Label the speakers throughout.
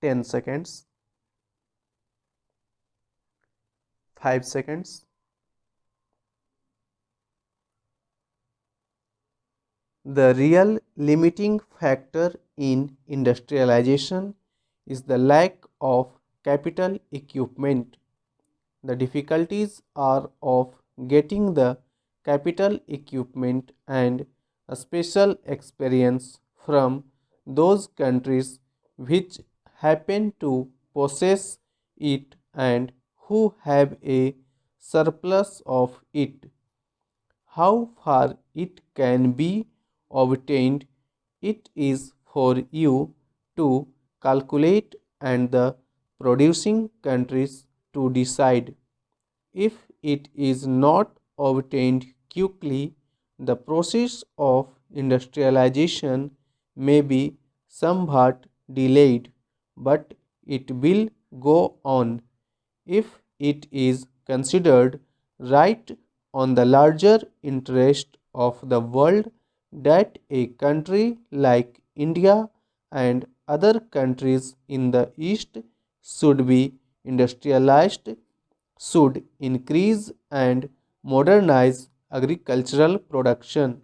Speaker 1: 10 seconds, 5 seconds. The real limiting factor in industrialization is the lack of capital equipment. The difficulties are of getting the capital equipment and a special experience from those countries which happen to possess it and who have a surplus of it. How far it can be obtained, it is for you to calculate and the producing countries to decide. If it is not obtained quickly, the process of industrialization may be somewhat delayed, but it will go on if it is considered right on the larger interest of the world that a country like India and other countries in the East should be industrialized, should increase and modernize agricultural production.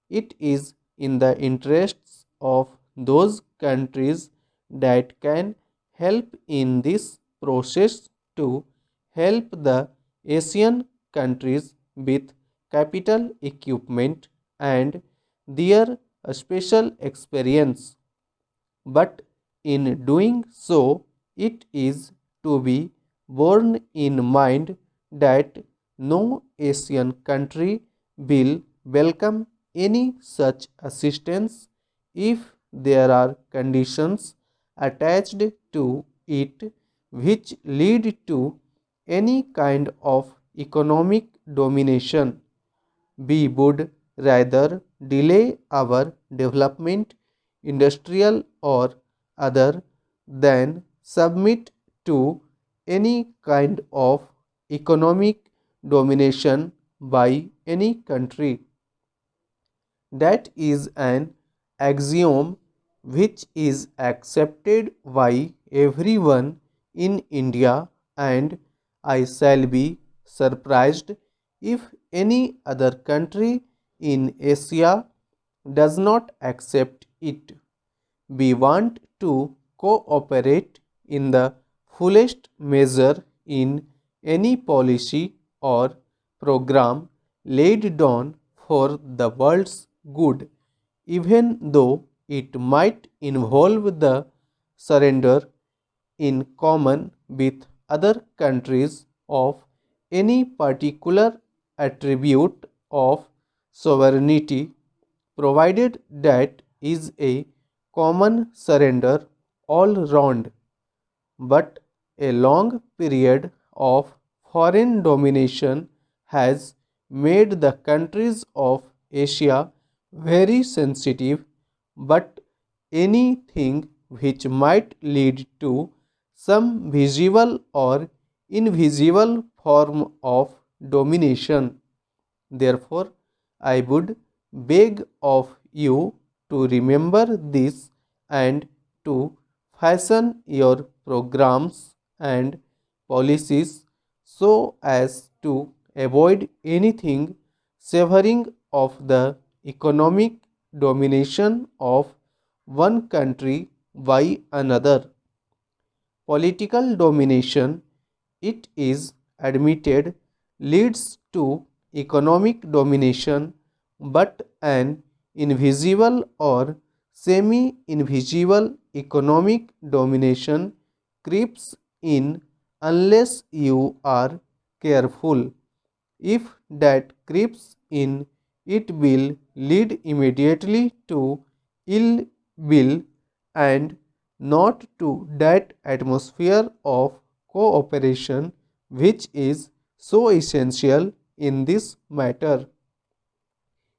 Speaker 1: It is in the interests of those countries that can help in this process to help the Asian countries with capital equipment and their special experience. But in doing so, it is to be borne in mind that no Asian country will welcome any such assistance if there are conditions attached to it which lead to any kind of economic domination. We would rather delay our development, industrial or other, than submit to any kind of economic domination by any country. That is an axiom which is accepted by everyone in India, and I shall be surprised if any other country in Asia does not accept it. We want to cooperate in the fullest measure in any policy or program laid down for the world's good, even though it might involve the surrender in common with other countries of any particular attribute of sovereignty, provided that is a common surrender all round. But a long period of foreign domination has made the countries of Asia very sensitive, but anything which might lead to some visible or invisible form of domination. Therefore, I would beg of you to remember this and to fashion your programs and policies so as to avoid anything savoring of the economic domination of one country by another. Political domination, it is admitted, leads to economic domination, but an invisible or semi invisible economic domination creeps in unless you are careful. If that creeps in, it will lead immediately to ill will and not to that atmosphere of cooperation which is so essential in this matter.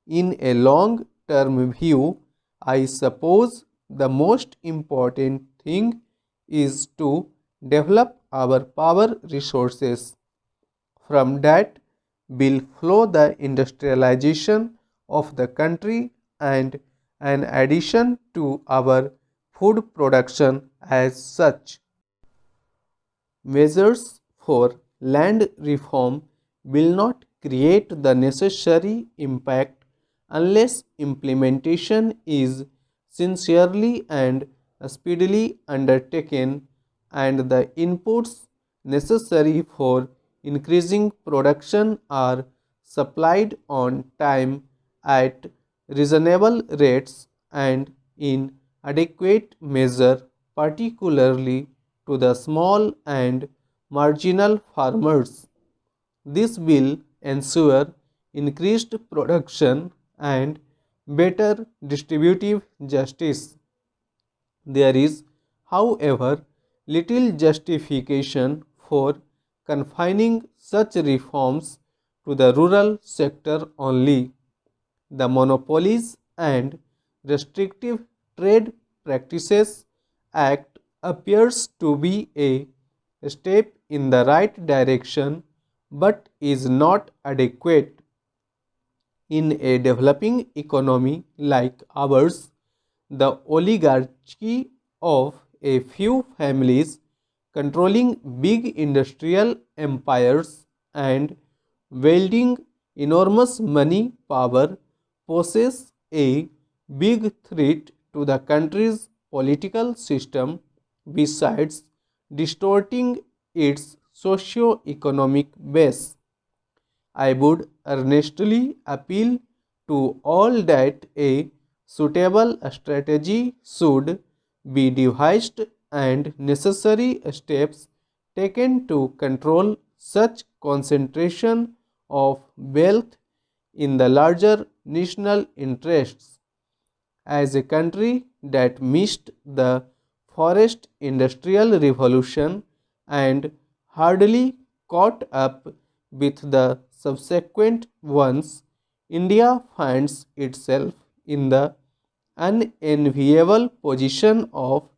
Speaker 1: In a long term view, I suppose the most important thing is to develop our power resources. From that will flow the industrialization of the country and an addition to our food production as such. Measures for land reform will not create the necessary impact unless implementation is sincerely and speedily undertaken and the inputs necessary for increasing production are supplied on time at reasonable rates and in adequate measure, particularly to the small and marginal farmers. This will ensure increased production and better distributive justice. There is, however, little justification for confining such reforms to the rural sector only. The Monopolies and Restrictive Trade Practices Act appears to be a step in the right direction but is not adequate. In a developing economy like ours, the oligarchy of a few families controlling big industrial empires and wielding enormous money power poses a big threat to the country's political system besides distorting its socio-economic base. I would earnestly appeal to all that a suitable strategy should be devised and necessary steps taken to control such concentration of wealth in the larger national interests. As a country that missed the forest industrial revolution and hardly caught up with the subsequent ones, India finds itself in the unenviable position of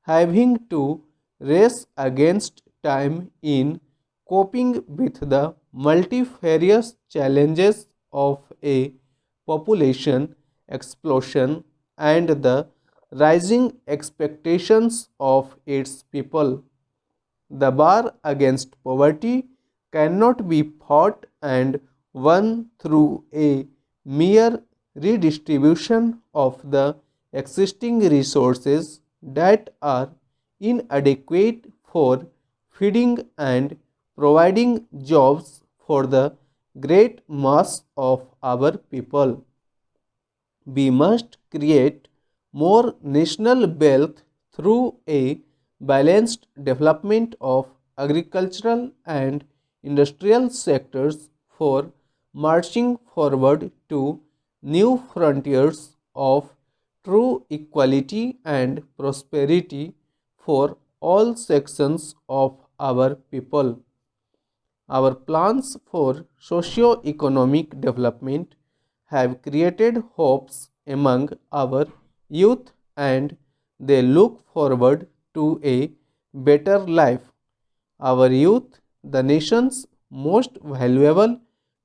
Speaker 1: having to race against time in coping with the multifarious challenges of a population explosion and the rising expectations of its people. The bar against poverty cannot be fought and won through a mere redistribution of the existing resources that are inadequate for feeding and providing jobs for the great mass of our people. We must create more national wealth through a balanced development of agricultural and industrial sectors for marching forward to new frontiers of true equality and prosperity for all sections of our people. Our plans for socio-economic development have created hopes among our youth and they look forward to a better life. Our youth, the nation's most valuable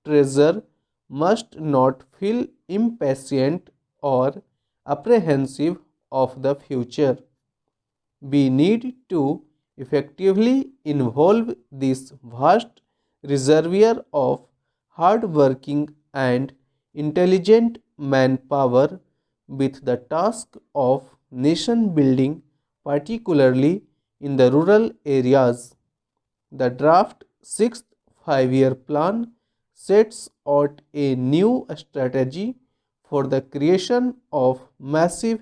Speaker 1: treasure, must not feel impatient or apprehensive of the future. We need to effectively involve this vast reservoir of hard-working and intelligent manpower with the task of nation building, particularly in the rural areas. The draft 6th 5-year plan sets out a new strategy for the creation of massive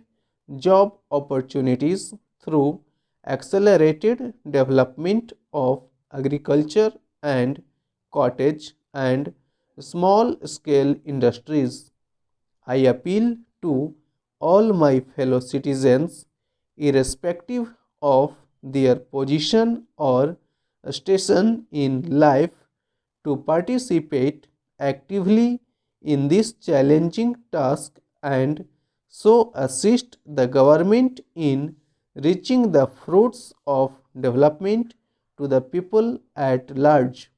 Speaker 1: job opportunities through accelerated development of agriculture and cottage and small scale industries. I appeal to all my fellow citizens, irrespective of their position or station in life, to participate actively in this challenging task and so assist the government in reaching the fruits of development to the people at large.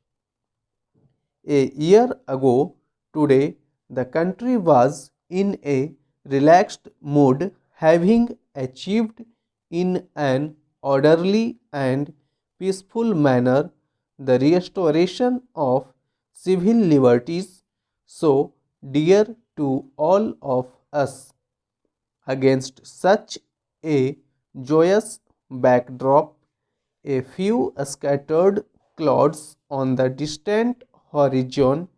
Speaker 1: A year ago today, the country was in a relaxed mood, having achieved in an orderly and peaceful manner the restoration of civil liberties so dear to all of us. Against such a joyous backdrop, a few scattered clouds on the distant horizon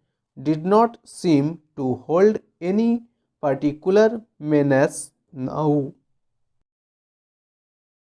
Speaker 1: did not seem to hold any particular menace now.